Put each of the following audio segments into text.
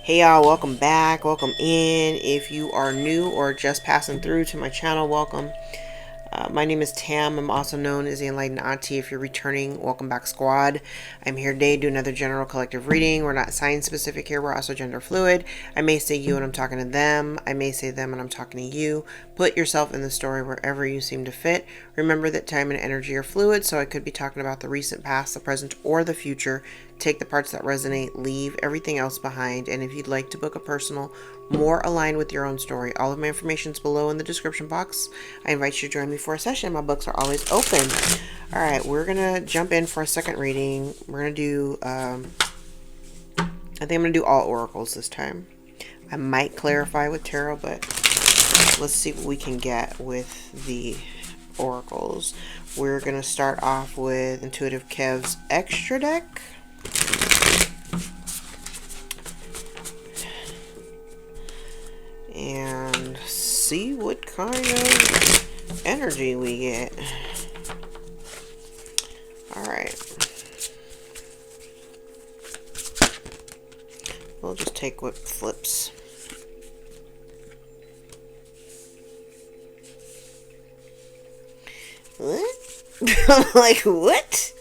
Hey y'all, welcome back, welcome in. If you are new or just passing through to my channel, welcome. My name is Tam. I'm also known as the Enlightened Auntie. If you're returning, welcome back, squad. I'm here today to do another general collective reading. We're not sign specific here. We're also gender fluid. I may say you and I'm talking to them. I may say them and I'm talking to you. Put yourself in the story wherever you seem to fit. Remember that time and energy are fluid, so I could be talking about the recent past, the present, or the future. Take the parts that resonate, leave everything else behind. And if you'd like to book a personal more aligned with your own story, all of my information is below in the description box. I invite you to join me for a session. My books are always open. All right, we're gonna jump in for a second reading. We're gonna do I think I'm gonna do all oracles this time. I might clarify with tarot, but let's see what we can get with the oracles. We're gonna start off with Intuitive Kev's extra deck. And see what kind of energy we get. Alright. We'll just take what flips. What? Like, what?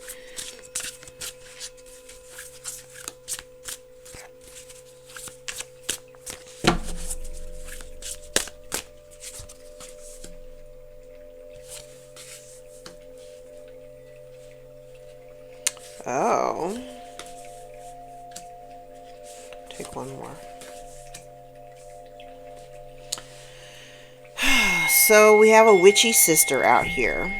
Oh. Take one more. So we have a witchy sister out here.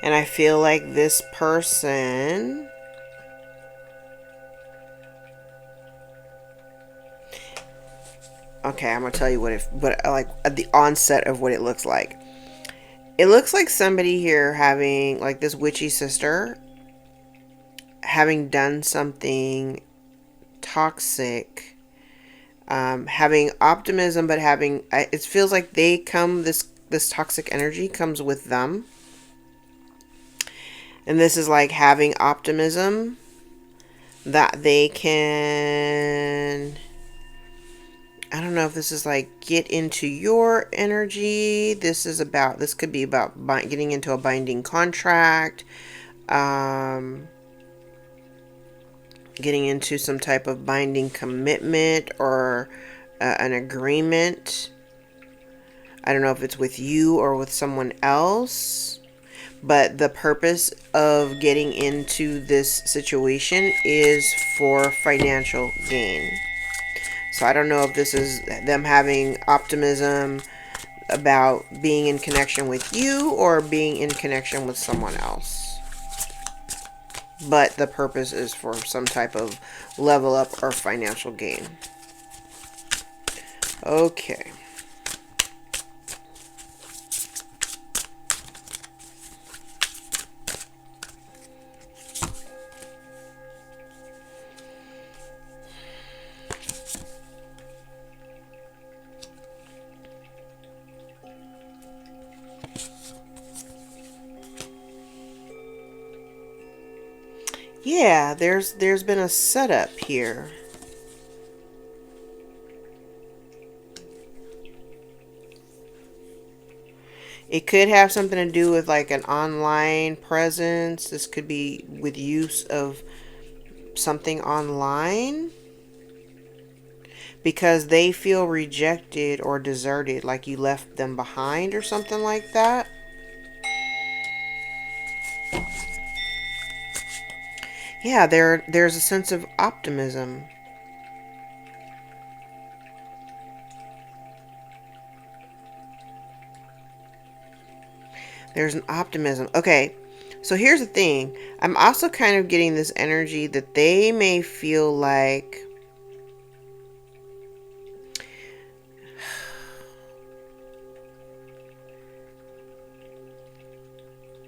And I feel like this person okay, I'm gonna tell you but like at the onset of what it looks like. It looks like somebody here having, like, this witchy sister having done something toxic, having optimism, but having, it feels like they come, this toxic energy comes with them. And this is like having optimism that they can, I don't know if this is like get into your energy. This could be about getting into a binding contract, getting into some type of binding commitment or an agreement. I don't know if it's with you or with someone else, but the purpose of getting into this situation is for financial gain. So I don't know if this is them having optimism about being in connection with you or being in connection with someone else. But the purpose is for some type of level up or financial gain. Okay. Yeah, there's been a setup here. It could have something to do with like an online presence. This could be with use of something online. Because they feel rejected or deserted, like you left them behind or something like that. Yeah, there's a sense of optimism. There's an optimism. Okay, so here's the thing. I'm also kind of getting this energy that they may feel like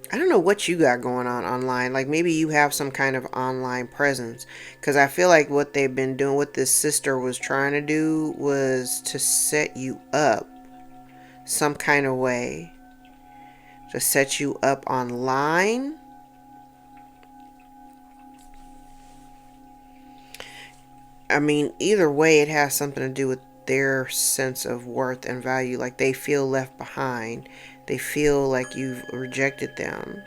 I don't know what you got going on online. Like maybe you have some kind of online presence. Because I feel like what they've been doing, what this sister was trying to do was to set you up some kind of way. To set you up online. I mean, either way, it has something to do with their sense of worth and value. Like they feel left behind. They feel like you've rejected them.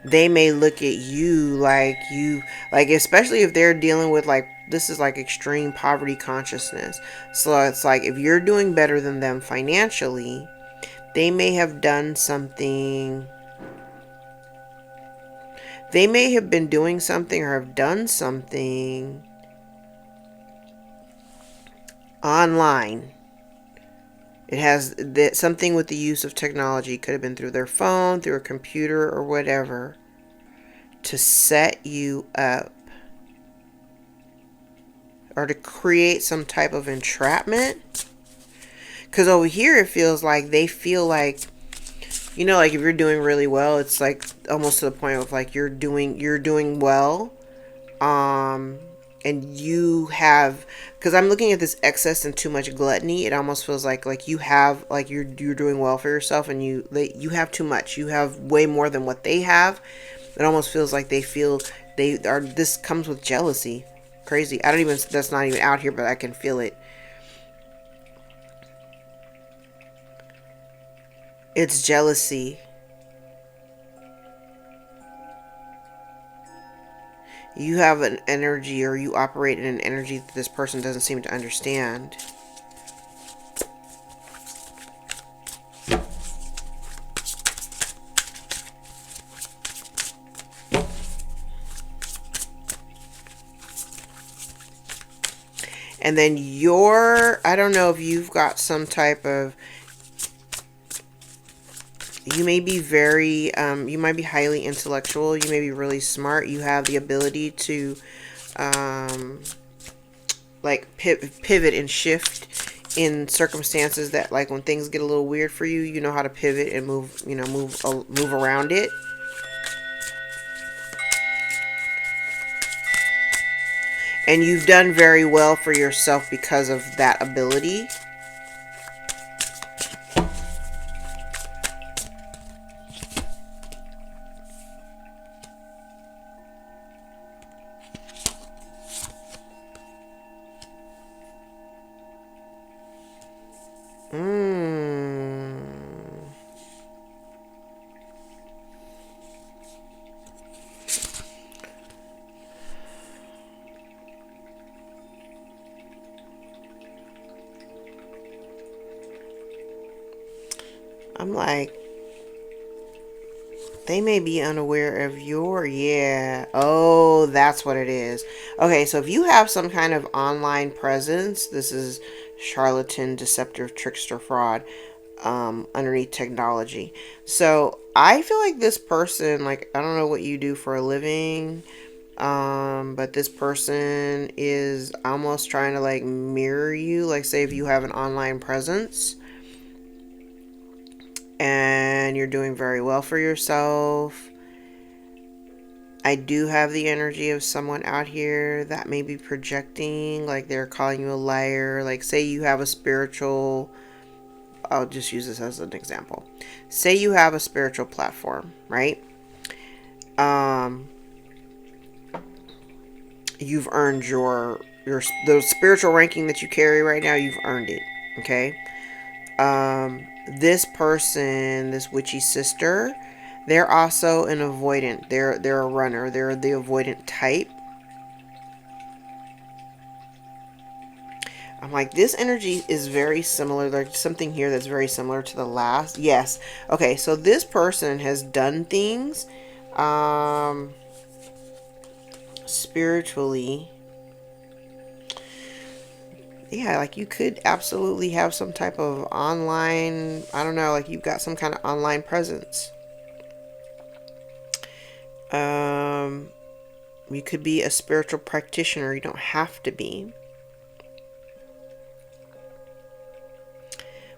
They may look at you like like, especially if they're dealing with like, this is like extreme poverty consciousness. So it's like, if you're doing better than them financially, they may have done something. They may have been doing something or have done something online. It has something with the use of technology. Could have been through their phone, through a computer, or whatever, to set you up or to create some type of entrapment. Because over here it feels like they feel like, you know, like if you're doing really well, it's like almost to the point of like you're doing well, and you have, because I'm looking at this excess and too much gluttony. It almost feels like you have, like you're doing well for yourself, and you have too much. You have way more than what they have. It almost feels like they feel they are. This comes with jealousy. Crazy. I don't even. That's not even out here, but I can feel it. It's jealousy. You have an energy, or you operate in an energy that this person doesn't seem to understand. And then I don't know if you've got some type of, you may be very, you might be highly intellectual. You may be really smart. You have the ability to, like pivot and shift in circumstances that, like when things get a little weird for you, you know how to pivot and move, move around it. And you've done very well for yourself because of that ability. I'm like, they may be unaware of your, yeah. Oh, that's what it is. Okay, so if you have some kind of online presence, this is charlatan, deceptive, trickster, fraud, underneath technology. So I feel like this person, like, I don't know what you do for a living, but this person is almost trying to like mirror you. Like, say if you have an online presence and you're doing very well for yourself, I do have the energy of someone out here that may be projecting, like they're calling you a liar. Like, say you have a spiritual, I'll just use this as an example. Say you have a spiritual platform, right? You've earned the spiritual ranking that you carry right now. You've earned it. Okay. This person, this witchy sister, they're also an avoidant. They're a runner. They're the avoidant type. I'm like, this energy is very similar. There's something here that's very similar to the last. Yes. Okay, so this person has done things spiritually. Yeah, like you could absolutely have some type of online, I don't know, like you've got some kind of online presence. You could be a spiritual practitioner. You don't have to be.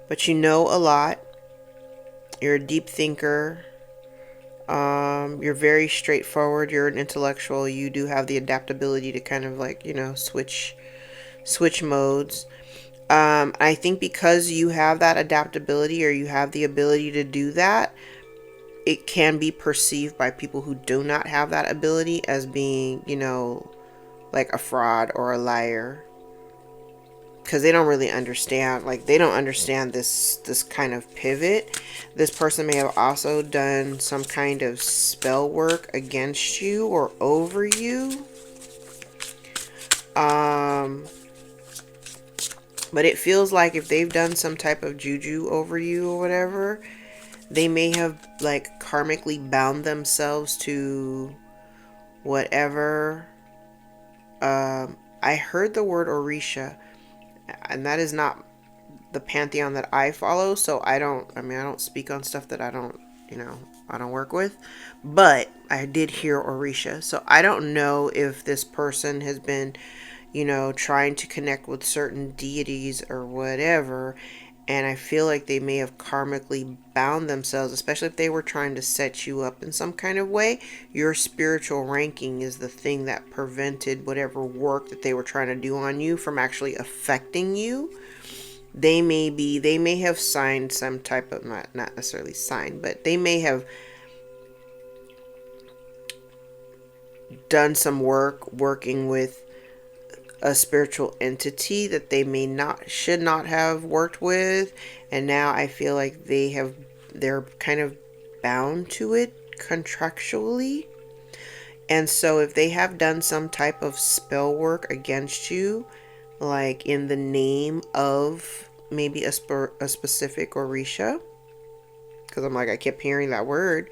But you know a lot. You're a deep thinker. You're very straightforward. You're an intellectual. You do have the adaptability to kind of like, switch modes. I think because you have that adaptability, or you have the ability to do that, it can be perceived by people who do not have that ability as being, like a fraud or a liar, because they don't really understand, like they don't understand this kind of pivot. This person may have also done some kind of spell work against you or over you. But it feels like if they've done some type of juju over you or whatever, they may have like karmically bound themselves to whatever. I heard the word Orisha, and that is not the pantheon that I follow, so I don't speak on stuff that I don't work with, but I did hear Orisha. So I don't know if this person has been, trying to connect with certain deities or whatever, and I feel like they may have karmically bound themselves, especially if they were trying to set you up in some kind of way. Your spiritual ranking is the thing that prevented whatever work that they were trying to do on you from actually affecting you. They may have signed some type of, not necessarily signed, but they may have done some work working with a spiritual entity that they should not have worked with, and now I feel like they're kind of bound to it contractually. And so if they have done some type of spell work against you, like in the name of maybe a specific Orisha, because I kept hearing that word,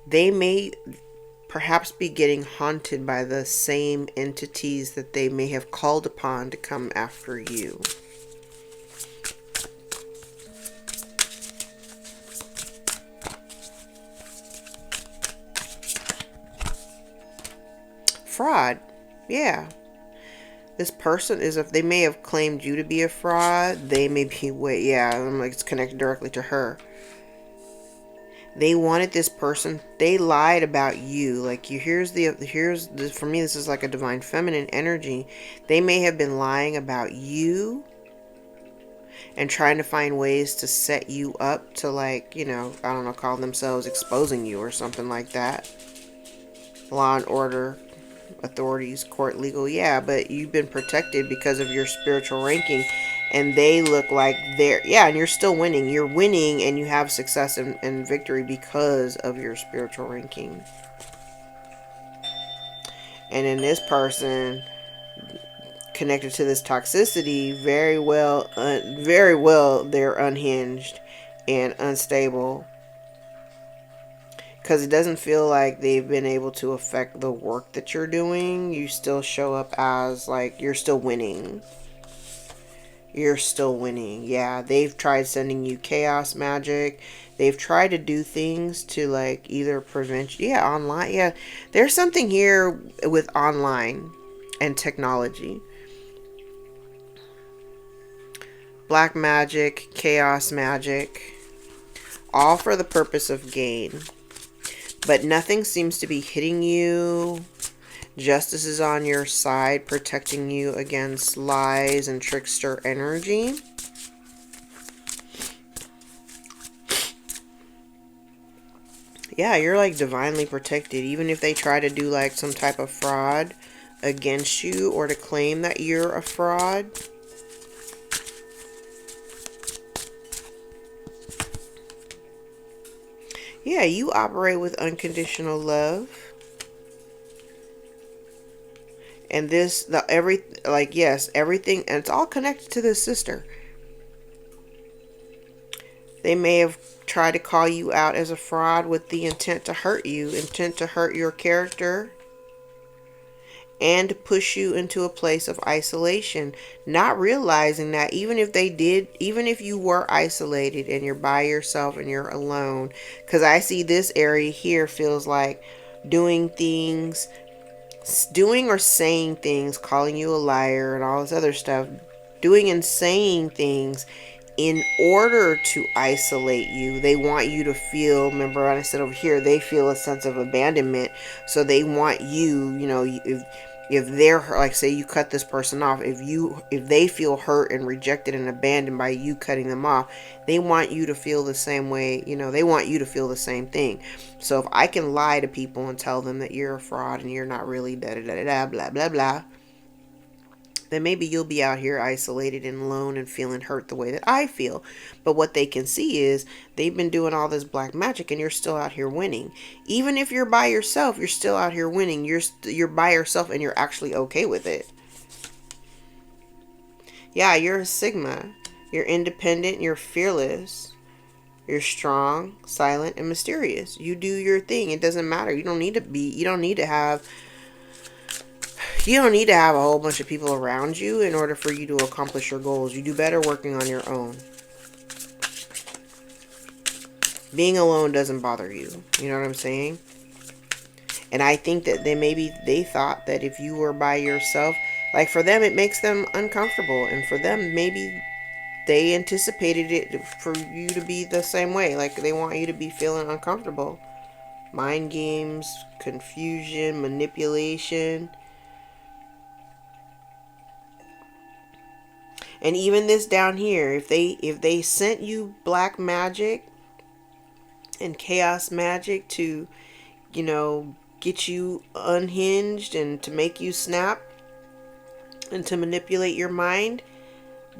they may perhaps be getting haunted by the same entities that they may have called upon to come after you. Fraud. Yeah. This person they may have claimed you to be a fraud. They may be, it's connected directly to her. They wanted this person, they lied about you. Like for me, this is like a divine feminine energy. They may have been lying about you and trying to find ways to set you up to call themselves exposing you or something like that. Law and order, authorities, court, legal, but you've been protected because of your spiritual ranking, and they look like and you're still winning. You're winning, and you have success and victory because of your spiritual ranking. And in this person connected to this toxicity, very well, they're unhinged and unstable, because it doesn't feel like they've been able to affect the work that you're doing. You still show up as you're still winning. You're still winning. Yeah, they've tried sending you chaos magic. They've tried to do things to either prevent online. Yeah, there's something here with online and technology. Black magic, chaos magic, all for the purpose of gain. But nothing seems to be hitting you. Justice is on your side, protecting you against lies and trickster energy. Yeah, you're divinely protected. Even if they try to do some type of fraud against you, or to claim that you're a fraud. Yeah, you operate with unconditional love. And everything, and it's all connected to this sister. They may have tried to call you out as a fraud with the intent to hurt you, intent to hurt your character, and to push you into a place of isolation, not realizing that even if you were isolated and you're by yourself and you're alone, because I see this area here feels like doing or saying things, calling you a liar and all this other stuff, doing and saying things in order to isolate you. They want you to feel, remember what I said over here, they feel a sense of abandonment. So they want you, If they're, like, say you cut this person off, if they feel hurt and rejected and abandoned by you cutting them off, they want you to feel the same way. They want you to feel the same thing. So if I can lie to people and tell them that you're a fraud and you're not really da da da da blah blah blah, then maybe you'll be out here isolated and alone and feeling hurt the way that I feel. But what they can see is they've been doing all this black magic and you're still out here winning. Even if you're by yourself, you're still out here winning. You're by yourself and you're actually okay with it. Yeah, you're a Sigma. You're independent, you're fearless. You're strong, silent, and mysterious. You do your thing. It doesn't matter. You don't need to have a whole bunch of people around you in order for you to accomplish your goals. You do better working on your own. Being alone doesn't bother you. You know what I'm saying? And I think that they thought that if you were by yourself, like, for them, it makes them uncomfortable. And for them, maybe they anticipated it for you to be the same way. Like, they want you to be feeling uncomfortable. Mind games, confusion, manipulation. And even this down here, if they sent you black magic and chaos magic to, get you unhinged and to make you snap and to manipulate your mind,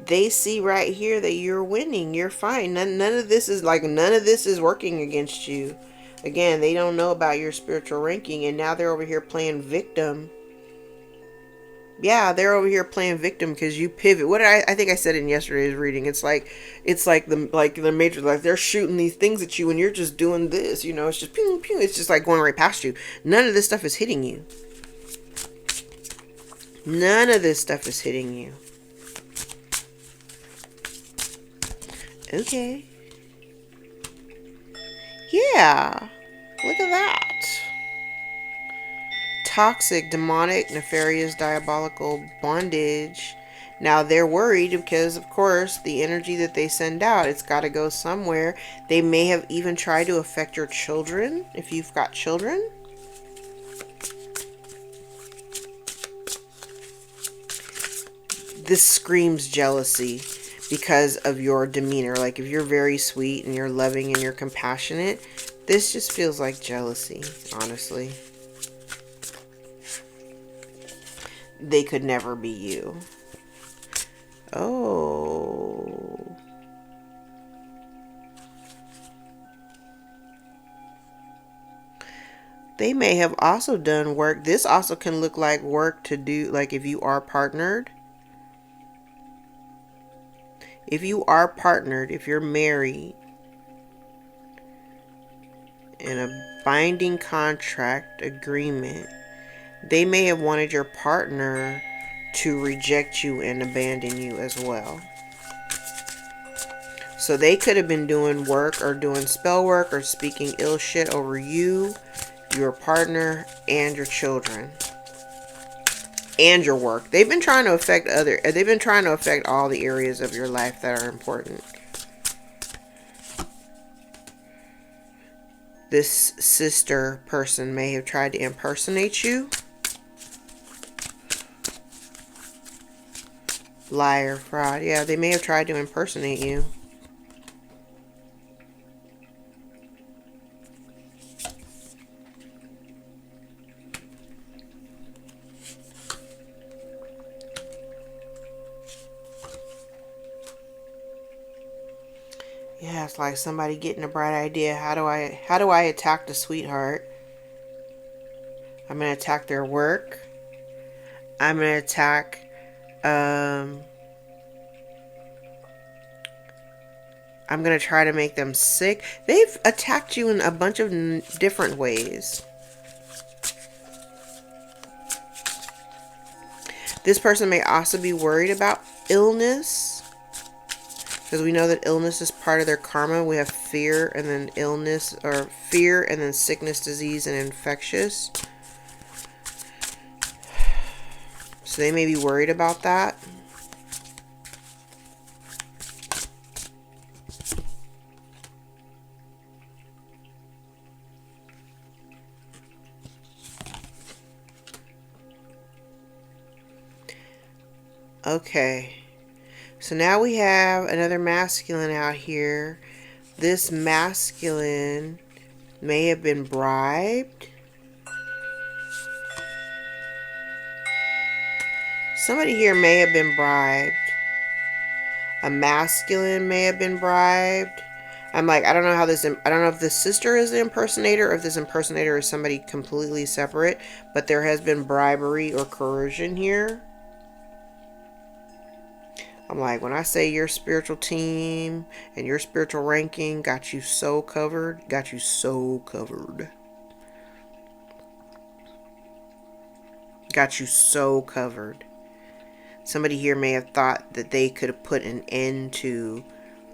they see right here that you're winning. You're fine. None of this is working against you. Again, they don't know about your spiritual ranking, and now they're over here playing victim. Yeah, they're over here playing victim because you pivot. What did I think I said in yesterday's reading? It's like the Matrix, like they're shooting these things at you and you're just doing this, it's just pew pew. It's just like going right past you. None of this stuff is hitting you. None of this stuff is hitting you. Okay. Yeah. Look at that. Toxic, demonic, nefarious, diabolical bondage. Now they're worried because, of course, the energy that they send out, it's got to go somewhere. They may have even tried to affect your children, if you've got children. This screams jealousy because of your demeanor. Like, if you're very sweet and you're loving and you're compassionate, this just feels like jealousy, honestly. They could never be you. Oh. They may have also done work. This also can look like work to do, like if you are partnered. If you are partnered, if you're married, in a binding contract agreement, they may have wanted your partner to reject you and abandon you as well. So they could have been doing work or doing spell work or speaking ill shit over you, your partner, and your children. And your work. They've been trying to affect all the areas of your life that are important. This sister person may have tried to impersonate you. Liar, fraud. Yeah, they may have tried to impersonate you. Yeah, it's like somebody getting a bright idea. How do I attack the sweetheart? I'm gonna attack their work. I'm gonna attack I'm going to try to make them sick. They've attacked you in a bunch of different ways. This person may also be worried about illness, because we know that illness is part of their karma. We have fear and then illness, or fear and then sickness, disease, and infectious. So they may be worried about that. Okay. So now we have another masculine out here. This masculine may have been bribed. Somebody here may have been bribed. A masculine may have been bribed. I'm like, I don't know how this, I don't know if this sister is the impersonator or if this impersonator is somebody completely separate, but there has been bribery or coercion here. I'm like, when I say your spiritual team and your spiritual ranking got you so covered, got you so covered. Got you so covered. Somebody here may have thought that they could have put an end to,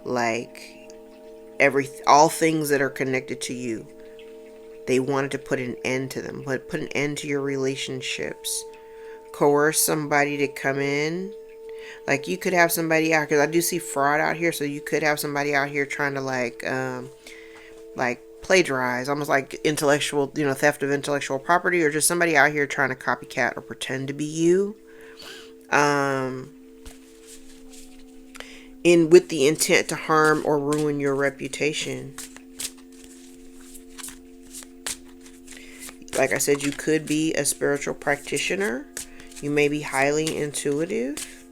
like, all things that are connected to you. They wanted to put an end to them, but put an end to your relationships. Coerce somebody to come in. Like, you could have somebody out, because I do see fraud out here, so you could have somebody out here trying to like plagiarize, almost like intellectual, theft of intellectual property, or just somebody out here trying to copycat or pretend to be you. With the intent to harm or ruin your reputation. Like I said, you could be a spiritual practitioner. You may be highly intuitive.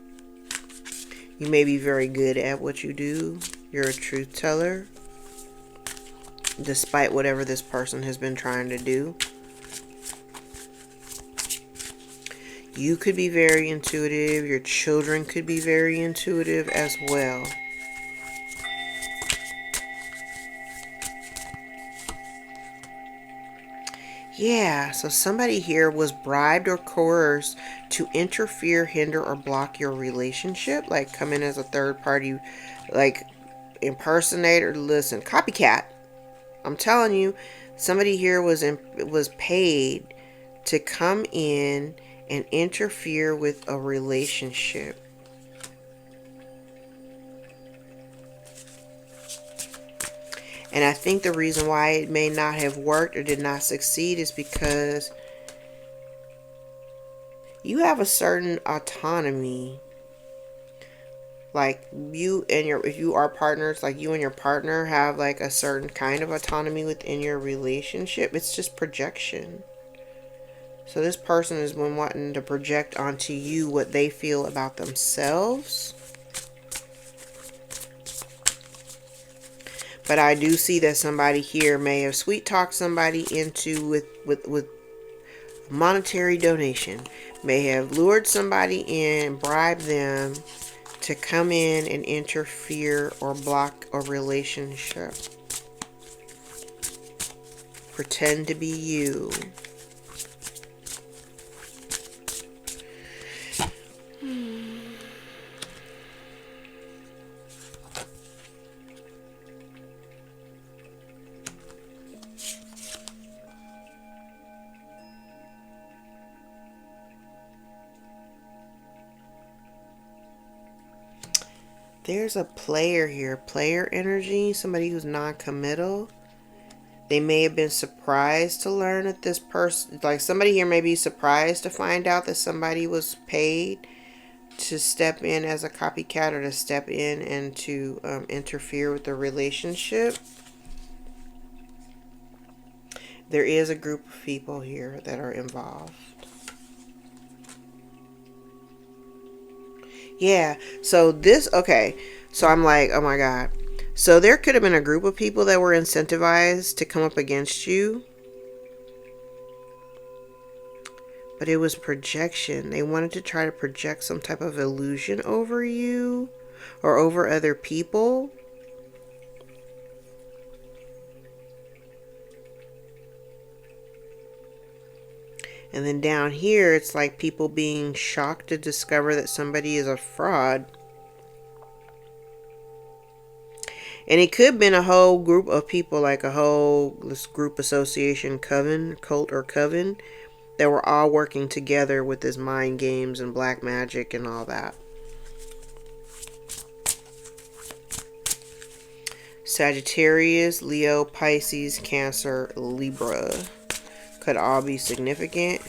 You may be very good at what you do. You're a truth teller, despite whatever this person has been trying to do. You could be very intuitive. Your children could be very intuitive as well. Yeah, so somebody here was bribed or coerced to interfere, hinder, or block your relationship. Like, come in as a third party, like, impersonator. Listen, copycat. I'm telling you, somebody here was paid to come in and interfere with a relationship. And I think the reason why it may not have worked or did not succeed is because you have a certain autonomy. Like, if you are partners, like you and your partner have like a certain kind of autonomy within your relationship. It's just projection. So this person has been wanting to project onto you what they feel about themselves. But I do see that somebody here may have sweet talked somebody into with monetary donation. May have lured somebody in, bribed them to come in and interfere or block a relationship. Pretend to be you. There's a player here, player energy, somebody who's non-committal. They may have been surprised to learn that this person, like somebody here may be surprised to find out that somebody was paid to step in as a copycat or to step in and to interfere with the relationship. There is a group of people here that are involved. Yeah, so this, okay, so I'm like, oh my God. So there could have been a group of people that were incentivized to come up against you. But it was projection. They wanted to try to project some type of illusion over you or over other people. And then down here, it's like people being shocked to discover that somebody is a fraud. And it could have been a whole group of people, like this group association, coven, cult or coven, that were all working together with this mind games and black magic and all that. Sagittarius, Leo, Pisces, Cancer, Libra could all be significant.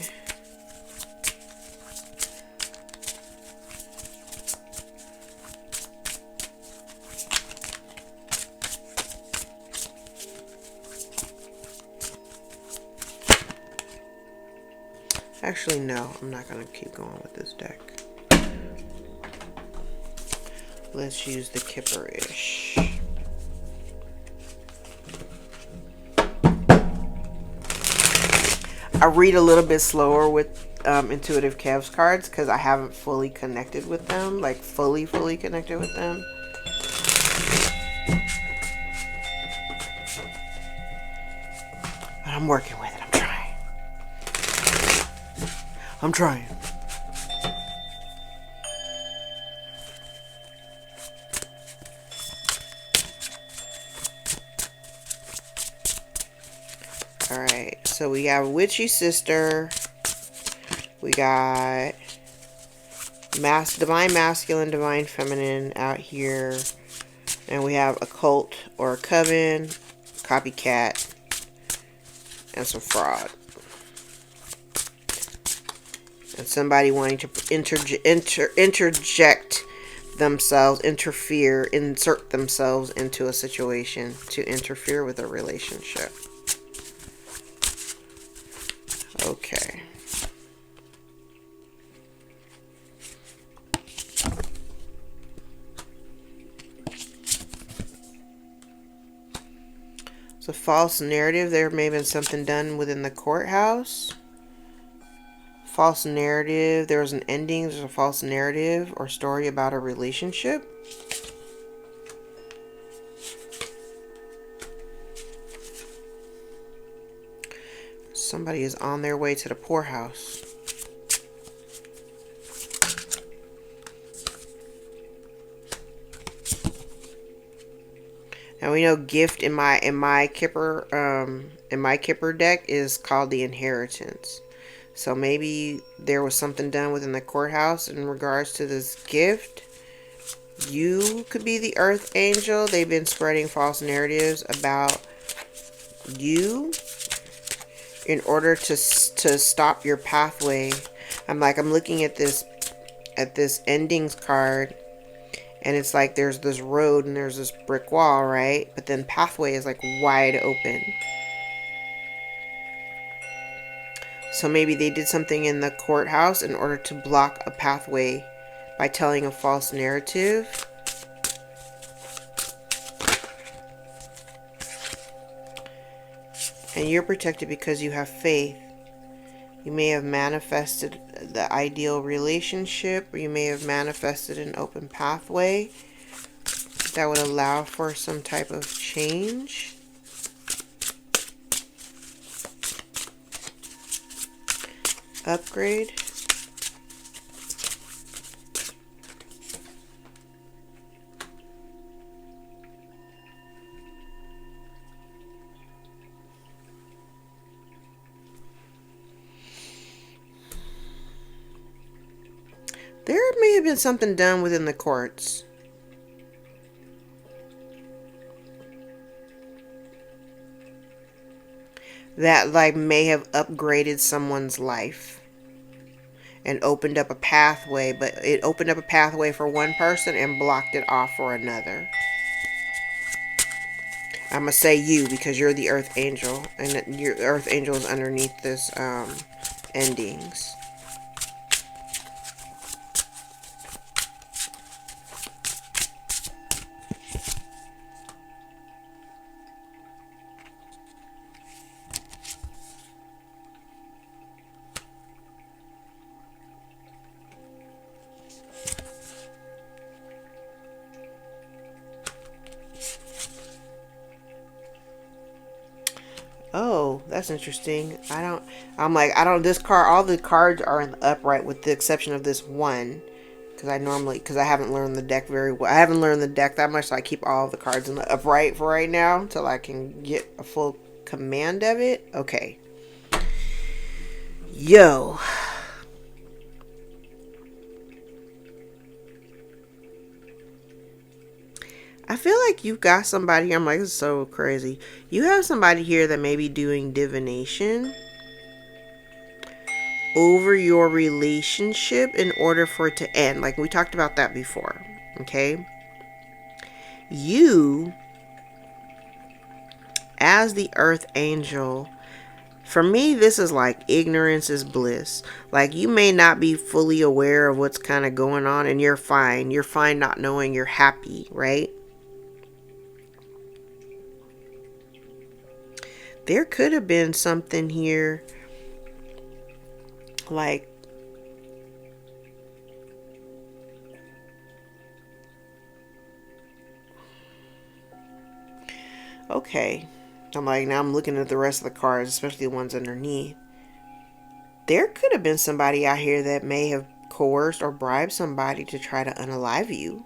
Actually, no, I'm not going to keep going with this deck. Let's use the Kipper-ish. I read a little bit slower with Intuitive Kev's cards because I haven't fully connected with them, like fully connected with them. But I'm working with it. I'm trying. Alright, so we got Witchy Sister. We got Divine Masculine, Divine Feminine out here. And we have Occult or a Coven, Copycat, and some fraud. And somebody wanting to interject themselves, insert themselves into a situation to interfere with a relationship. Okay. So false narrative. There may have been something done within the courthouse. False narrative. There was an ending. There's a false narrative or story about a relationship. Somebody is on their way to the poorhouse. Now we know gift in my Kipper deck is called the Inheritance. So maybe there was something done within the courthouse in regards to this gift. You could be the Earth Angel. They've been spreading false narratives about you in order to stop your pathway. I'm looking at this endings card, and it's like there's this road and there's this brick wall, right? But then pathway is like wide open. So maybe they did something in the courthouse in order to block a pathway by telling a false narrative. And you're protected because you have faith. You may have manifested the ideal relationship, or you may have manifested an open pathway that would allow for some type of change. Upgrade. There may have been something done within the courts. That may have upgraded someone's life and opened up a pathway, but it opened up a pathway for one person and blocked it off for another. I'm gonna say you because you're the Earth Angel, and your Earth Angel is underneath this endings. Oh, that's interesting. This card, all the cards are in the upright with the exception of this one. Because I haven't learned the deck very well. I haven't learned the deck that much, so I keep all the cards in the upright for right now until I can get a full command of it. Okay. Yo. I feel like you've got somebody here. I'm like, this is so crazy. You have somebody here that may be doing divination over your relationship in order for it to end. Like we talked about that before. Okay. You, as the Earth Angel, For me, this is like ignorance is bliss. Like, you may not be fully aware of what's kind of going on, and you're fine. You're fine not knowing. You're happy, right? There could have been something here like, okay. I'm like, now I'm looking at the rest of the cards, especially the ones underneath. There could have been somebody out here that may have coerced or bribed somebody to try to unalive you.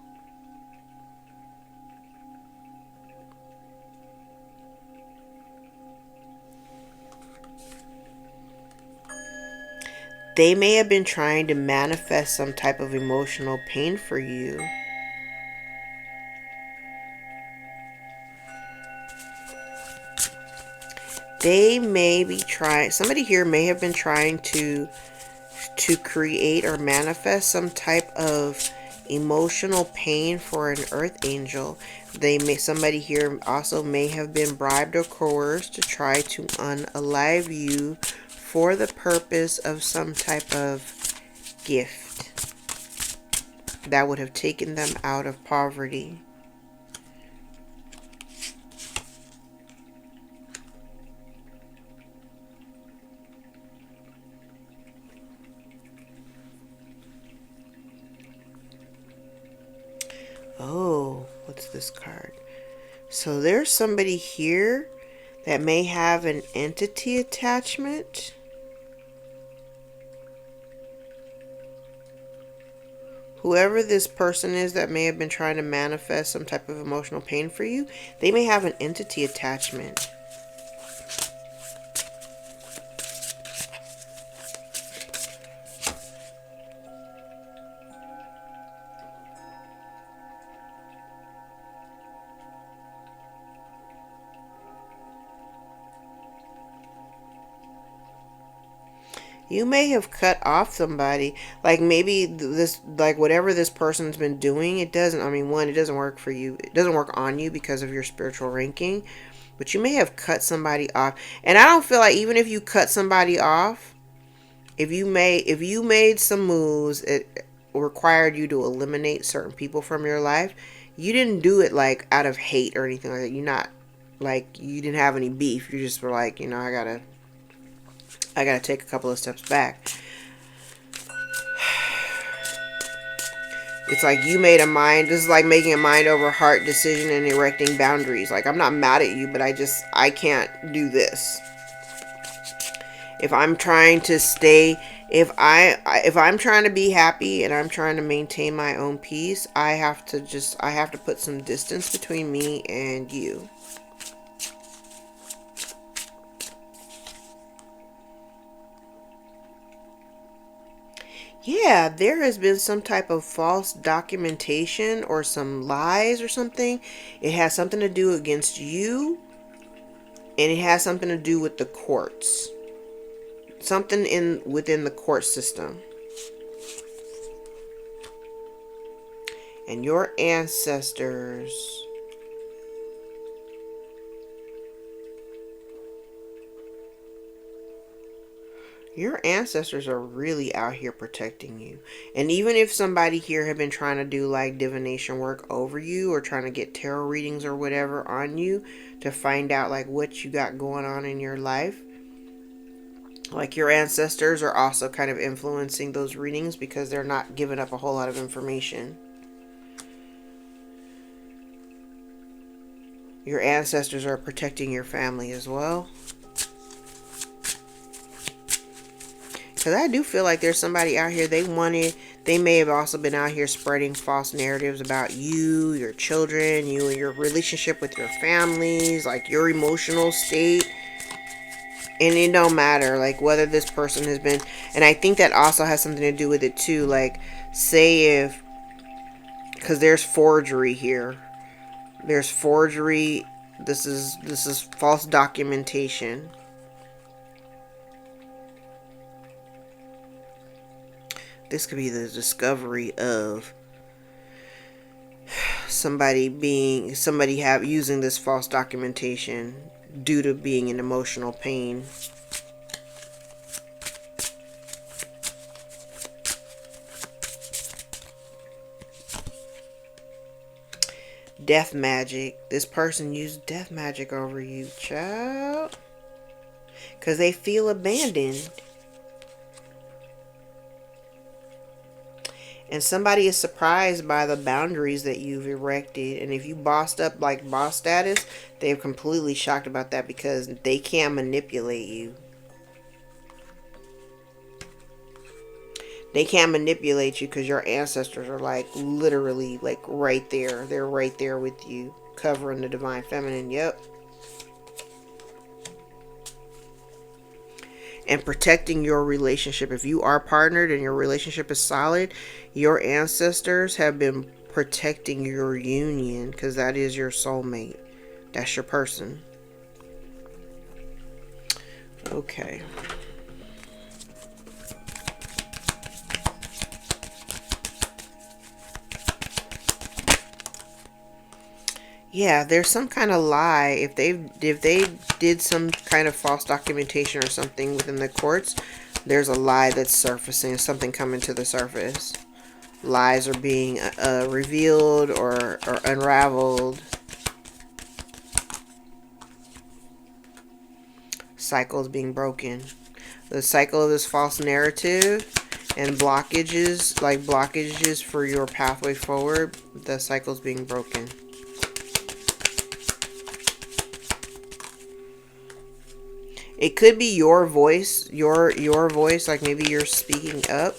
They may have been trying to manifest some type of emotional pain for you. They may be trying, somebody here may have been trying to create or manifest some type of emotional pain for an earth angel. Somebody here also may have been bribed or coerced to try to unalive you for the purpose of some type of gift that would have taken them out of poverty. Oh, what's this card? So there's somebody here that may have an entity attachment. Whoever this person is that may have been trying to manifest some type of emotional pain for you, they may have an entity attachment. You may have cut off somebody, like maybe this, like whatever this person's been doing, it doesn't, I mean, one, it doesn't work for you. It doesn't work on you because of your spiritual ranking, but you may have cut somebody off. And I don't feel like even if you cut somebody off, if you made some moves, it required you to eliminate certain people from your life. You didn't do it like out of hate or anything like that. You're not like, you didn't have any beef. You just were like, you know, I gotta take a couple of steps back. It's like you made a mind. This is like making a mind over heart decision and erecting boundaries. Like, I'm not mad at you, but I can't do this. If I'm trying to stay, if I'm trying to be happy and I'm trying to maintain my own peace, I have to put some distance between me and you. Yeah, there has been some type of false documentation or some lies or something. It has something to do against you, and it has something to do with the courts. Something within the court system. And your ancestors, are really out here protecting you. And even if somebody here had been trying to do like divination work over you or trying to get tarot readings or whatever on you to find out like what you got going on in your life, like your ancestors are also kind of influencing those readings because they're not giving up a whole lot of information. Your ancestors are protecting your family as well. Because I do feel like there's somebody out here, they may have also been out here spreading false narratives about you, your children, you and your relationship with your families, like your emotional state. And it don't matter, like, whether this person has been, and I think that also has something to do with it too. Like, say if, because there's forgery here. There's forgery. This is false documentation. This could be the discovery of somebody using this false documentation due to being in emotional pain. Death magic. This person used death magic over you, child. Because they feel abandoned. And somebody is surprised by the boundaries that you've erected. And if you bossed up like boss status, they're completely shocked about that because they can't manipulate you. They can't manipulate you because your ancestors are like literally like right there. They're right there with you, covering the divine feminine. Yep. And protecting your relationship. If you are partnered and your relationship is solid, your ancestors have been protecting your union because that is your soulmate. That's your person. Okay. Yeah, there's some kind of lie. If they did some kind of false documentation or something within the courts, there's a lie that's surfacing, something coming to the surface. Lies are being revealed or unraveled. Cycles being broken. The cycle of this false narrative and blockages, like blockages for your pathway forward, the cycle's being broken. It could be your voice, your voice, like maybe you're speaking up.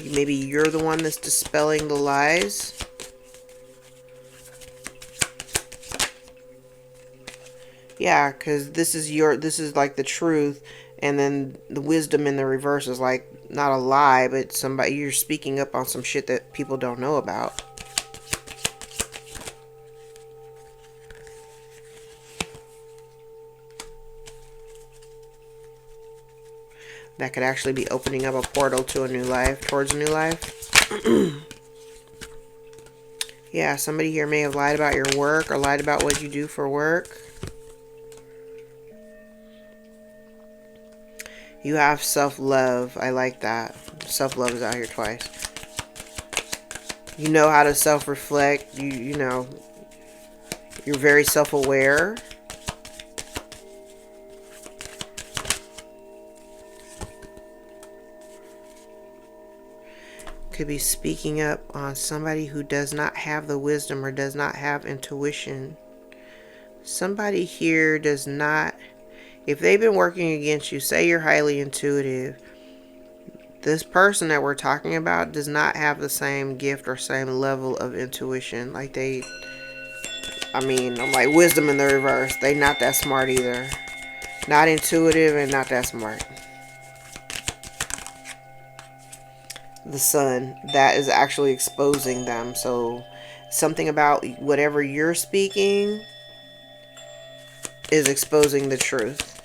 Maybe you're the one that's dispelling the lies. Yeah, because this is like the truth, and then the wisdom in the reverse is like not a lie, but somebody, you're speaking up on some shit that people don't know about. That could actually be opening up a portal to a new life, towards a new life. Yeah, somebody here may have lied about your work or lied about what you do for work. You have self-love. I like that. Self-love is out here twice. You know how to self-reflect. You know, you're very self-aware. Could be speaking up on somebody who does not have the wisdom or does not have intuition. Somebody here does not, if they've been working against you, say you're highly intuitive, this person that we're talking about does not have the same gift or same level of intuition. Like I'm like wisdom in the reverse. They not that smart either. Not intuitive and not that smart. The sun, that is actually exposing them. So something about whatever you're speaking is exposing the truth,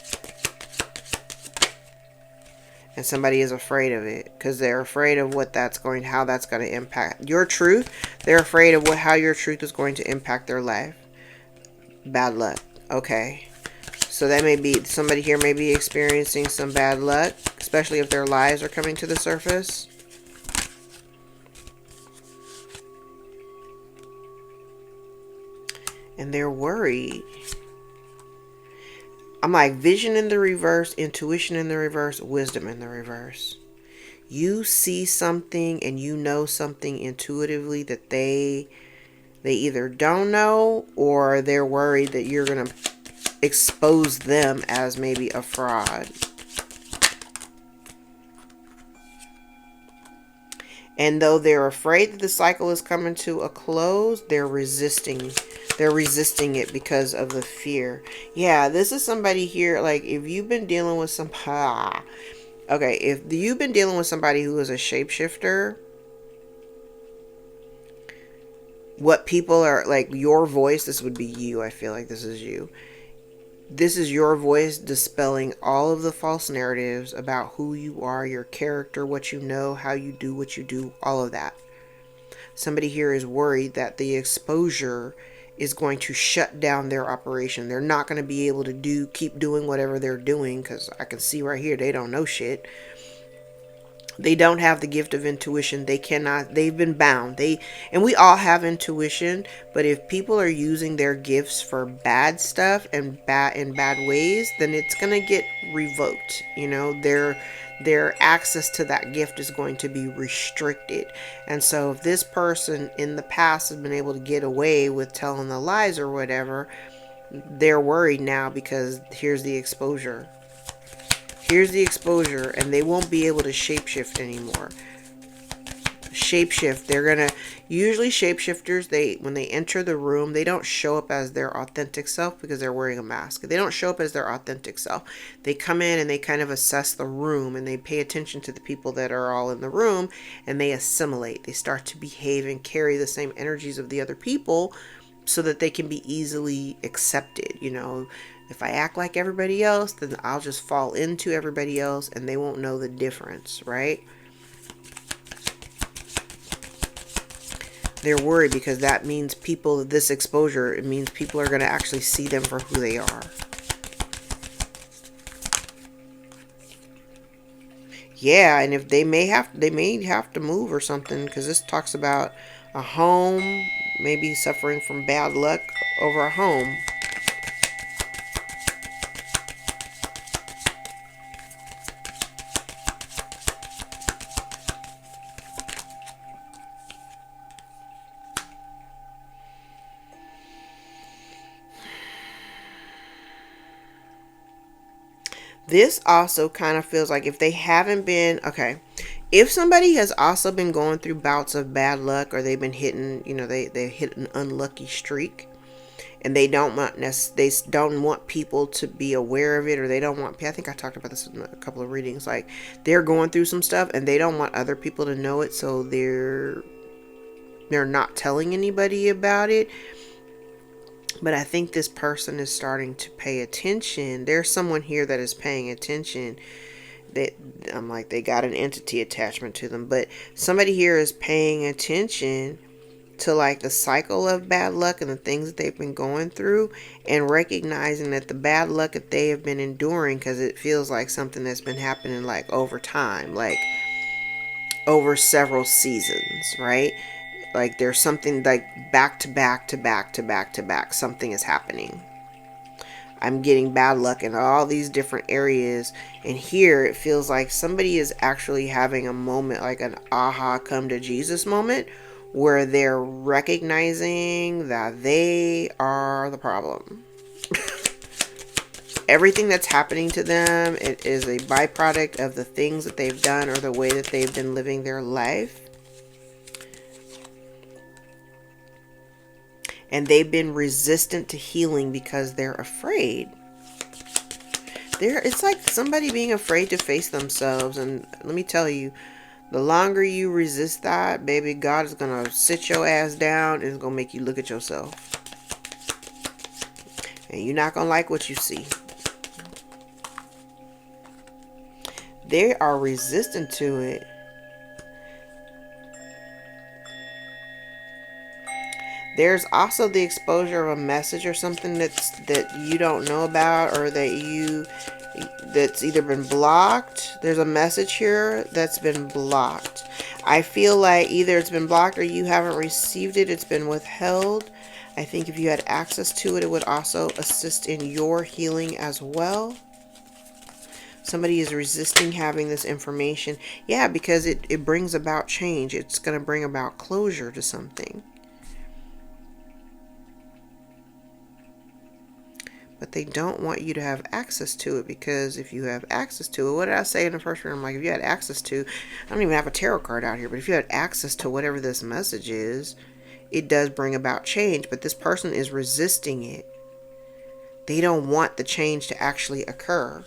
and somebody is afraid of it because they're afraid of how that's going to impact your truth. They're afraid of how your truth is going to impact their life. Bad luck. Okay, so that may be somebody here may be experiencing some bad luck, especially if their lies are coming to the surface. And they're worried. I'm like vision in the reverse, intuition in the reverse, wisdom in the reverse. You see something and you know something intuitively that they either don't know, or they're worried that you're going to expose them as maybe a fraud. And though they're afraid that the cycle is coming to a close, they're resisting. They're resisting it because of the fear. Yeah, this is somebody here, like if you've been dealing with okay, if you've been dealing with somebody who is a shapeshifter, what people are like, your voice, this would be you. I feel like this is you. This is your voice dispelling all of the false narratives about who you are, your character, what you know, how you do what you do, all of that. Somebody here is worried that the exposure is going to shut down their operation. They're not going to be able to keep doing whatever they're doing, because I can see right here they don't know shit. They don't have the gift of intuition. They cannot, they've been bound. And we all have intuition, but if people are using their gifts for bad stuff and in bad ways, then it's going to get revoked. You know, their access to that gift is going to be restricted. And so if this person in the past has been able to get away with telling the lies or whatever, they're worried now because here's the exposure. Here's the exposure, and they won't be able to shapeshift anymore. Shapeshift, they're gonna, usually shapeshifters, when they enter the room, they don't show up as their authentic self because they're wearing a mask. They don't show up as their authentic self. They come in and they kind of assess the room, and they pay attention to the people that are all in the room, and they assimilate. They start to behave and carry the same energies of the other people so that they can be easily accepted. You know, if I act like everybody else, then I'll just fall into everybody else and they won't know the difference, right? They're worried because that means people, this exposure, it means people are going to actually see them for who they are. Yeah, and if they may have to move or something, because this talks about a home, maybe suffering from bad luck over a home. This also kind of feels like if they haven't been, okay, if somebody has also been going through bouts of bad luck, or they've been hitting, you know, they hit an unlucky streak, and they don't want people to be aware of it, or they don't want, I think I talked about this in a couple of readings, like they're going through some stuff and they don't want other people to know it, so they're not telling anybody about it. But I think this person is starting to pay attention. There's someone here that is paying attention. That I'm like, they got an entity attachment to them. But somebody here is paying attention to like the cycle of bad luck and the things that they've been going through, and recognizing that the bad luck that they have been enduring, because it feels like something that's been happening like over time, like over several seasons, right? Like there's something like back to back to back to back to back. Something is happening. I'm getting bad luck in all these different areas. And here it feels like somebody is actually having a moment, like an aha come to Jesus moment, where they're recognizing that they are the problem. Everything that's happening to them, it is a byproduct of the things that they've done or the way that they've been living their life. And they've been resistant to healing because they're afraid. It's like somebody being afraid to face themselves. And let me tell you, the longer you resist that, baby, God is going to sit your ass down and is going to make you look at yourself. And you're not going to like what you see. They are resistant to it. There's also the exposure of a message or something that you don't know about, or that's either been blocked. There's a message here that's been blocked. I feel like either it's been blocked or you haven't received it. It's been withheld. I think if you had access to it, it would also assist in your healing as well. Somebody is resisting having this information. Yeah, because it brings about change. It's going to bring about closure to something. But they don't want you to have access to it, because if you have access to it, what did I say in the first room? Like, if you had access to, I don't even have a tarot card out here, but if you had access to whatever this message is, it does bring about change. But this person is resisting it. They don't want the change to actually occur.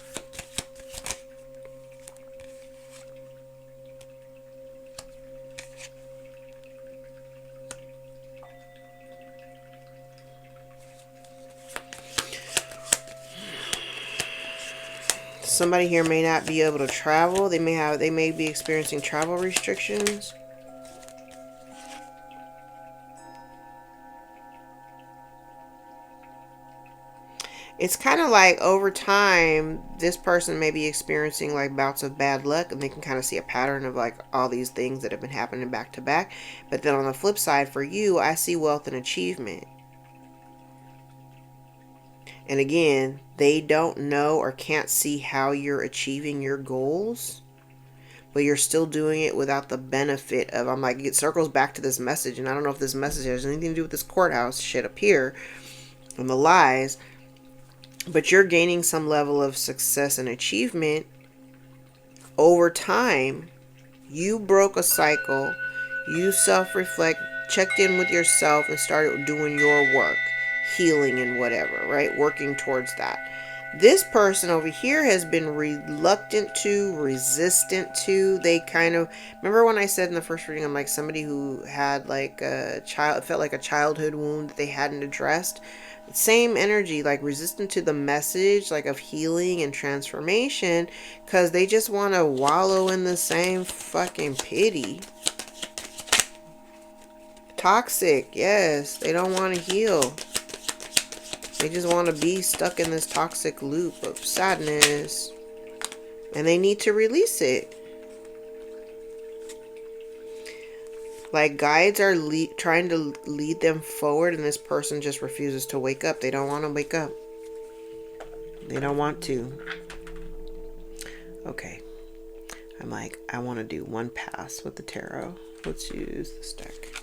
Somebody here may not be able to travel. They may be experiencing travel restrictions. it's kind of like over time, this person may be experiencing like bouts of bad luck, and they can kind of see a pattern of like all these things that have been happening back to back. But then on the flip side, for you, I see wealth and achievement. And again, they don't know or can't see how you're achieving your goals, but you're still doing it without the benefit of, I'm like, it circles back to this message, and I don't know if this message has anything to do with this courthouse shit up here and the lies, but you're gaining some level of success and achievement over time. You broke a cycle, you self-reflect, checked in with yourself, and started doing your work, healing and whatever, right? Working towards that. This person over here has been reluctant to, resistant to. They kind of, remember when I said in the first reading, I'm like somebody who had like a child, felt like a childhood wound that they hadn't addressed. Same energy, like resistant to the message, like of healing and transformation, because they just want to wallow in the same fucking pity. Toxic, yes, they don't want to heal. They just want to be stuck in this toxic loop of sadness, and they need to release it. Like guides are trying to lead them forward, and this person just refuses to wake up. They don't want to wake up. They don't want to. Okay. I'm like, I want to do one pass with the tarot. Let's use this deck.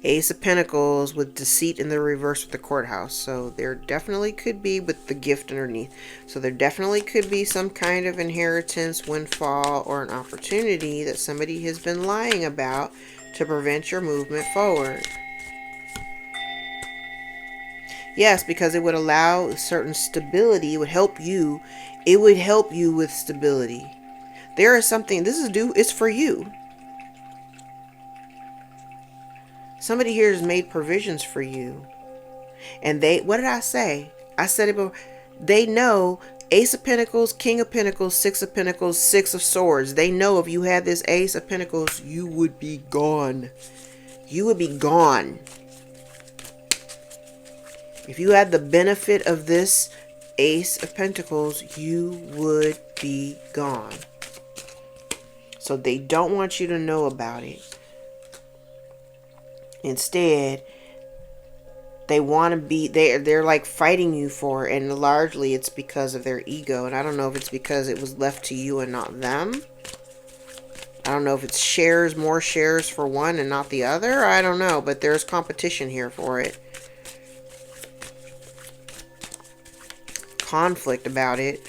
Ace of Pentacles with deceit in the reverse with the courthouse. So there definitely could be, with the gift underneath. So there definitely could be some kind of inheritance, windfall, or an opportunity that somebody has been lying about to prevent your movement forward. Yes, because it would allow certain stability. It would help you. It would help you with stability. There is something, this is due, it's for you. Somebody here has made provisions for you. And they, what did I say? I said it before. They know Ace of Pentacles, King of Pentacles, Six of Pentacles, Six of Swords. They know if you had this Ace of Pentacles, you would be gone. You would be gone. If you had the benefit of this Ace of Pentacles, you would be gone. So they don't want you to know about it. Instead, they want to be, they're like fighting you for it, and largely it's because of their ego. And I don't know if it's because it was left to you and not them. I don't know if it's shares, more shares for one and not the other. I don't know, but there's competition here for it. Conflict about it.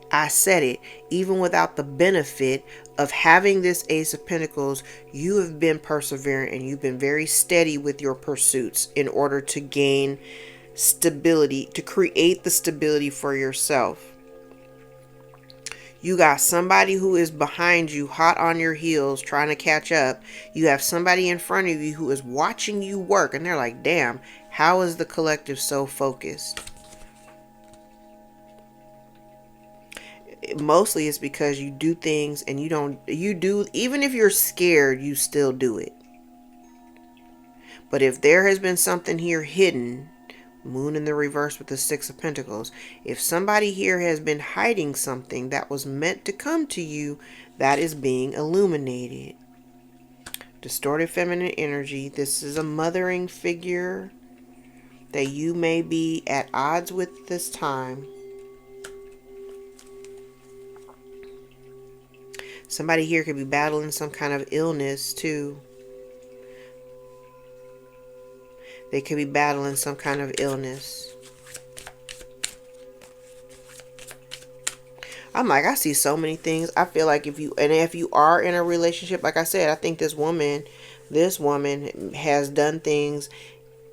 I said it, even without the benefit of having this Ace of Pentacles, you have been perseverant and you've been very steady with your pursuits in order to gain stability, to create the stability for yourself. You got somebody who is behind you, hot on your heels, trying to catch up. You have somebody in front of you who is watching you work, and they're like, damn, how is the collective so focused? Mostly it's because you do things and even if you're scared, you still do it. But if there has been something here hidden, Moon in the reverse with the Six of Pentacles, if somebody here has been hiding something that was meant to come to you, that is being illuminated. Distorted feminine energy. This is a mothering figure that you may be at odds with this time. Somebody here could be battling some kind of illness too. They could be battling some kind of illness. I'm like, I see so many things. I feel like if you are in a relationship, like I said, I think this woman has done things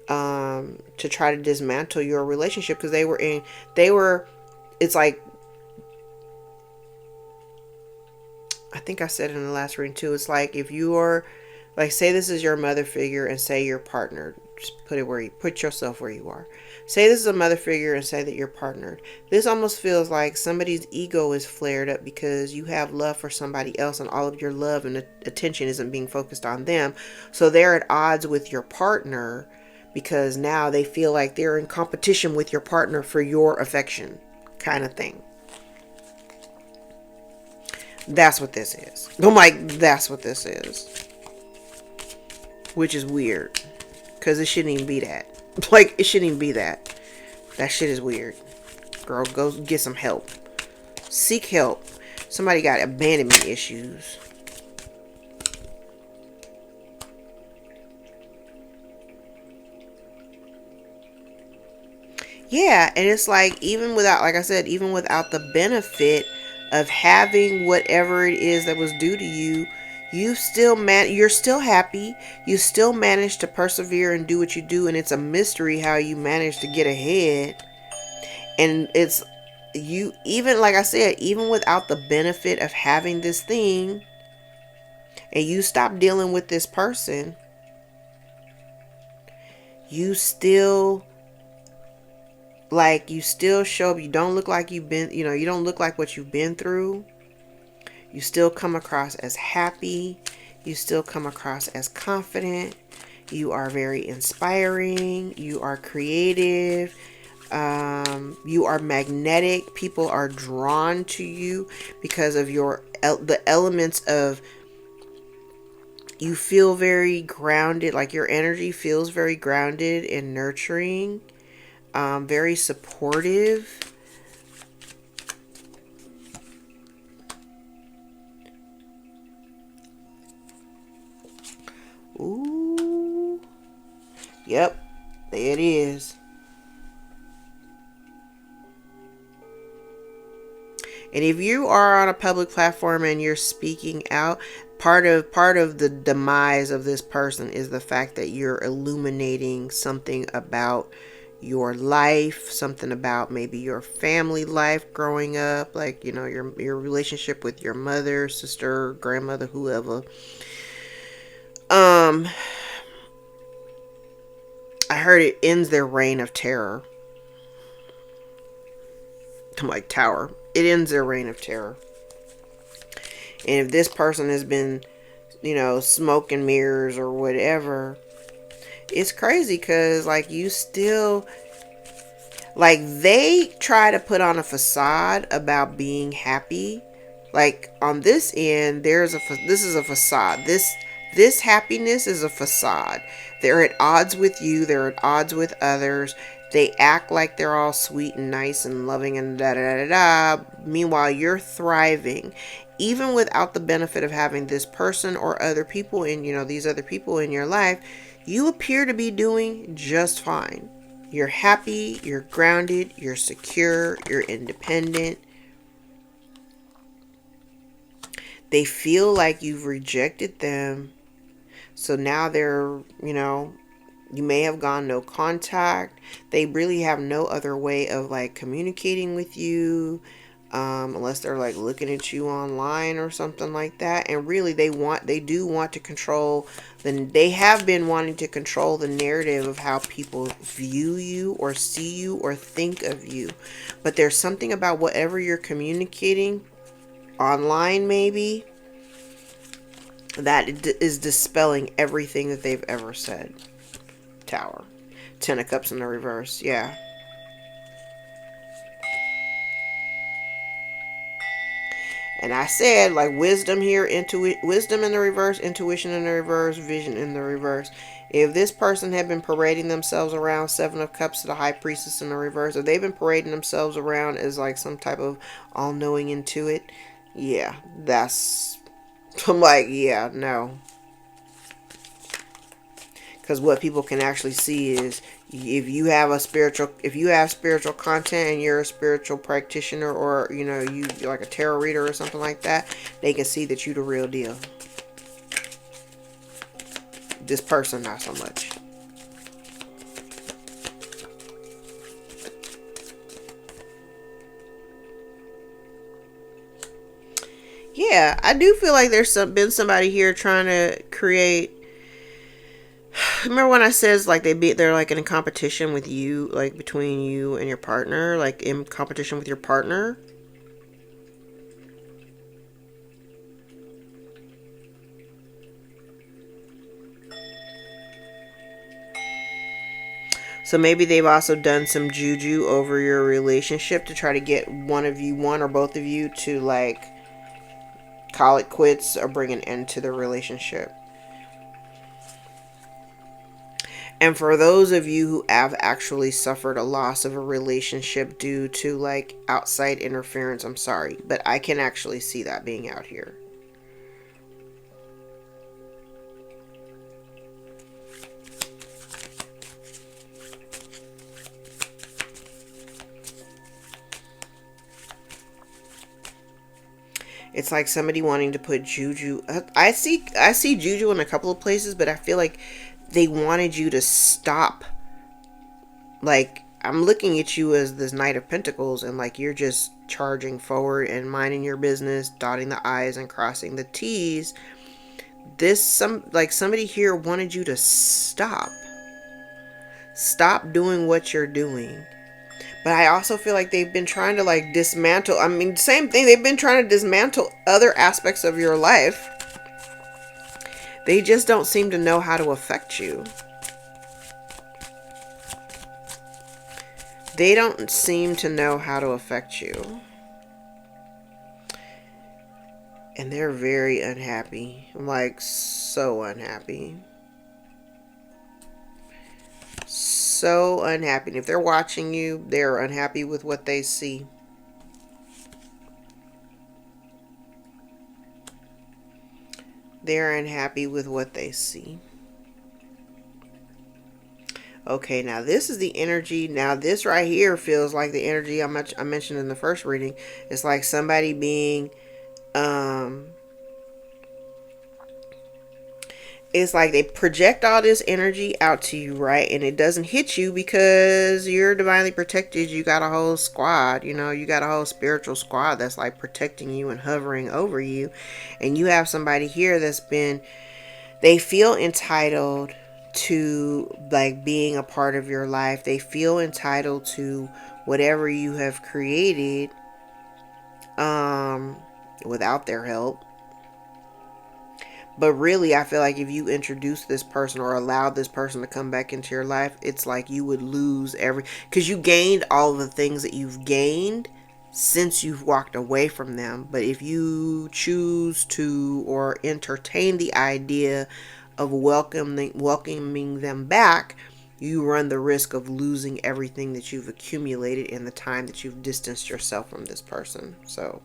to try to dismantle your relationship, because it's like I think I said it in the last reading too. It's like if you are, like, say this is your mother figure and say you're partnered. Just put yourself where you are. Say this is a mother figure and say that you're partnered. This almost feels like somebody's ego is flared up because you have love for somebody else and all of your love and attention isn't being focused on them. So they're at odds with your partner because now they feel like they're in competition with your partner for your affection, kind of thing. That's what this is. I'm like, that's what this is. Which is weird. Because it shouldn't even be that. Like, it shouldn't even be that. That shit is weird. Girl, go get some help. Seek help. Somebody got abandonment issues. Yeah, and it's like, even without, like I said, even without the benefit of having whatever it is that was due to you, you're still happy. You still manage to persevere and do what you do, and it's a mystery how you manage to get ahead. And it's you, even like I said, even without the benefit of having this thing, and you stop dealing with this person, you still you still show up. You don't look like you've been, you don't look like what you've been through. You still come across as happy. You still come across as confident. You are very inspiring. You are creative. You are magnetic. People are drawn to you because of the elements of, you feel very grounded. Like, your energy feels very grounded and nurturing. Very supportive. Ooh. Yep. There it is. And if you are on a public platform and you're speaking out, part of the demise of this person is the fact that you're illuminating something about your life, something about maybe your family life growing up, like, your relationship with your mother, sister, grandmother, whoever. I heard it ends their reign of terror. I'm like, tower. It ends their reign of terror. And if this person has been, smoke and mirrors or whatever, it's crazy because, like, you still, like, they try to put on a facade about being happy. Like, on this end, this is a facade. This happiness is a facade. They're at odds with you. They're at odds with others. They act like they're all sweet and nice and loving and da da da da. Meanwhile, you're thriving. Even without the benefit of having this person or other people in, these other people in your life, you appear to be doing just fine. You're happy, you're grounded, you're secure, you're independent. They feel like you've rejected them. So now they're, you may have gone no contact. They really have no other way of, like, communicating with you, unless they're, like, looking at you online or something like that. And really, they do want to control. They have been wanting to control the narrative of how people view you or see you or think of you. But there's something about whatever you're communicating online, maybe, that is dispelling everything that they've ever said. Tower. 10 of Cups in the reverse. Yeah. And I said, like, wisdom here, wisdom in the reverse, intuition in the reverse, vision in the reverse. If this person had been parading themselves around 7 of Cups to the High Priestess in the reverse, if they've been parading themselves around as, like, some type of all-knowing intuit, yeah, I'm like, yeah, no. Because what people can actually see is, if you have spiritual content and you're a spiritual practitioner, or you're like a tarot reader or something like that, they can see that you're the real deal. This person, not so much. Yeah, Yeah, I do feel like there's been somebody here trying to create. Remember when I says like they're like in a competition with you, like between you and your partner, like in competition with your partner. So maybe they've also done some juju over your relationship to try to get one or both of you to like call it quits or bring an end to the relationship. And for those of you who have actually suffered a loss of a relationship due to like outside interference, I'm sorry, but I can actually see that being out here. It's like somebody wanting to put juju. I see juju in a couple of places, but I feel like they wanted you to stop. Like, I'm looking at you as this Knight of Pentacles, and like you're just charging forward and minding your business, dotting the I's and crossing the T's. Somebody here wanted you to stop. Stop doing what you're doing. But I also feel like they've been trying to like dismantle. I mean, same thing. They've been trying to dismantle other aspects of your life. They just don't seem to know how to affect you. They don't seem to know how to affect you. And they're very unhappy. Like, so unhappy. So unhappy. And if they're watching you, they're unhappy with what they see. They're unhappy with what they see. Okay, now this is the energy. Now this right here feels like the energy I mentioned in the first reading. It's like somebody being, it's like they project all this energy out to you, right? And it doesn't hit you because you're divinely protected. You got a whole squad, you got a whole spiritual squad that's like protecting you and hovering over you. And you have somebody here they feel entitled to like being a part of your life. They feel entitled to whatever you have created without their help. But really, I feel like if you introduce this person or allowed this person to come back into your life, it's like you would lose because you gained all the things that you've gained since you've walked away from them. But if you choose to or entertain the idea of welcoming them back, you run the risk of losing everything that you've accumulated in the time that you've distanced yourself from this person. So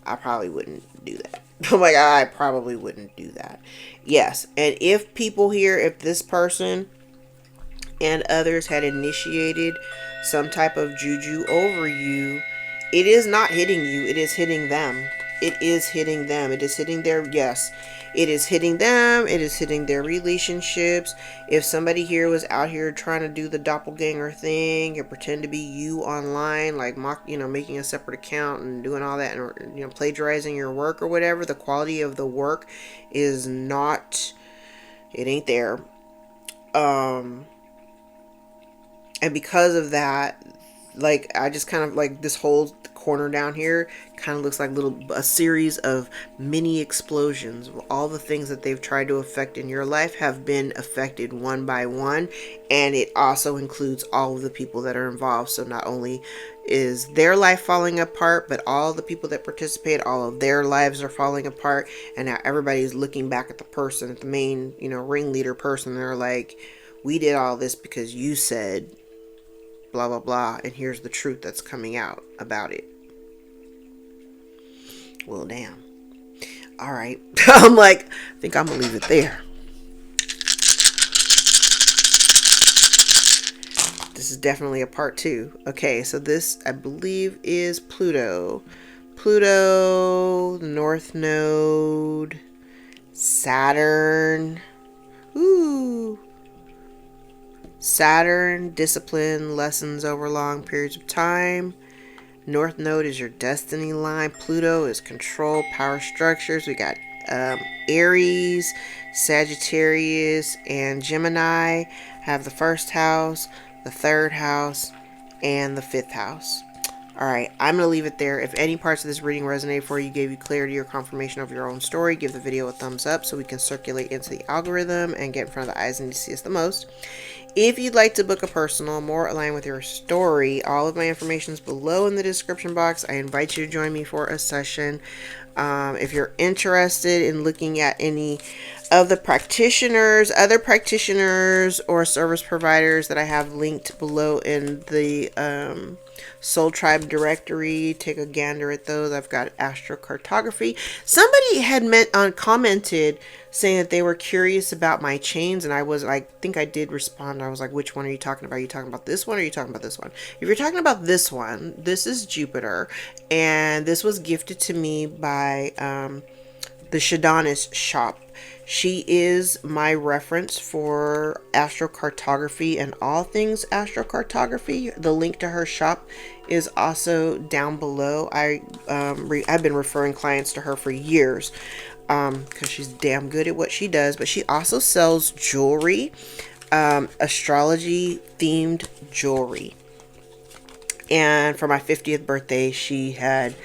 I probably wouldn't do that. Oh my God, I probably wouldn't do that. Yes, and if this person and others had initiated some type of juju over you, it is not hitting you. It is hitting them. It is hitting them. It is hitting it is hitting them. It is hitting their relationships. If somebody here was out here trying to do the doppelganger thing and pretend to be you online, like making a separate account and doing all that, and plagiarizing your work or whatever, the quality of the work is not. It ain't there. And because of that, like I just kind of like this whole corner down here kind of looks like a series of mini explosions. All the things that they've tried to affect in your life have been affected one by one, and it also includes all of the people that are involved. So not only is their life falling apart, but all the people that participate, all of their lives are falling apart, and now everybody's looking back at the person, at the main ringleader person. They're like, we did all this because you said blah blah blah, and here's the truth that's coming out about it. Well, damn. All right. I'm like, I think I'm gonna leave it there. This is definitely a part 2. Okay, so this I believe is Pluto, North Node, Saturn. Ooh. Saturn, discipline, lessons over long periods of time. North Node is your destiny line. Pluto is control, power structures. We got Aries, Sagittarius, and Gemini have the first house, the third house, and the fifth house. Alright, I'm going to leave it there. If any parts of this reading resonated for you, gave you clarity or confirmation of your own story, give the video a thumbs up so we can circulate into the algorithm and get in front of the eyes that need to see us the most. If you'd like to book a personal more aligned with your story, all of my information is below in the description box. I invite you to join me for a session. If you're interested in looking at any of the practitioners, other practitioners, or service providers that I have linked below in the Soul Tribe directory, take a gander at those. I've got astrocartography. Somebody had commented saying that they were curious about my chains, and I think I did respond. I was like, which one are you talking about? Are you talking about this one, or are you talking about this one? If you're talking about this one, this is Jupiter, and this was gifted to me by the Shadanis shop. She is my reference for astrocartography and all things astrocartography. The link to her shop is also down below. I've been referring clients to her for years because she's damn good at what she does. But she also sells jewelry, astrology themed jewelry. And for my 50th birthday, she had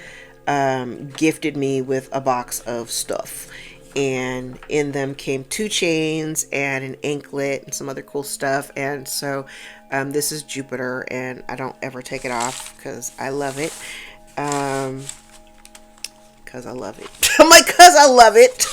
gifted me with a box of stuff. And in them came 2 chains and an anklet and some other cool stuff. And so this is Jupiter, and I don't ever take it off because I love it. Because I love it. I'm like, because I love it.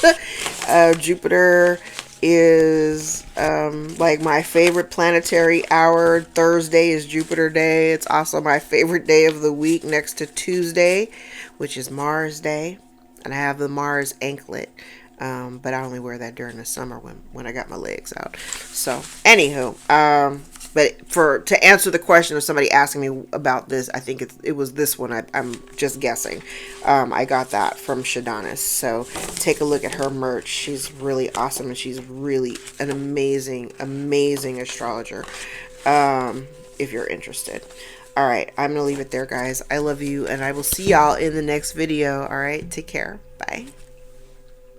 Jupiter is like my favorite planetary hour. Thursday is Jupiter Day. It's also my favorite day of the week next to Tuesday, which is Mars Day. And I have the Mars anklet. But I only wear that during the summer when I got my legs out. So, anywho, but to answer the question of somebody asking me about this, I think it was this one. I'm just guessing. I got that from Shadanis. So, take a look at her merch. She's really awesome, and she's really an amazing, amazing astrologer. If you're interested. All right, I'm gonna leave it there, guys. I love you, and I will see y'all in the next video. All right, take care. Bye.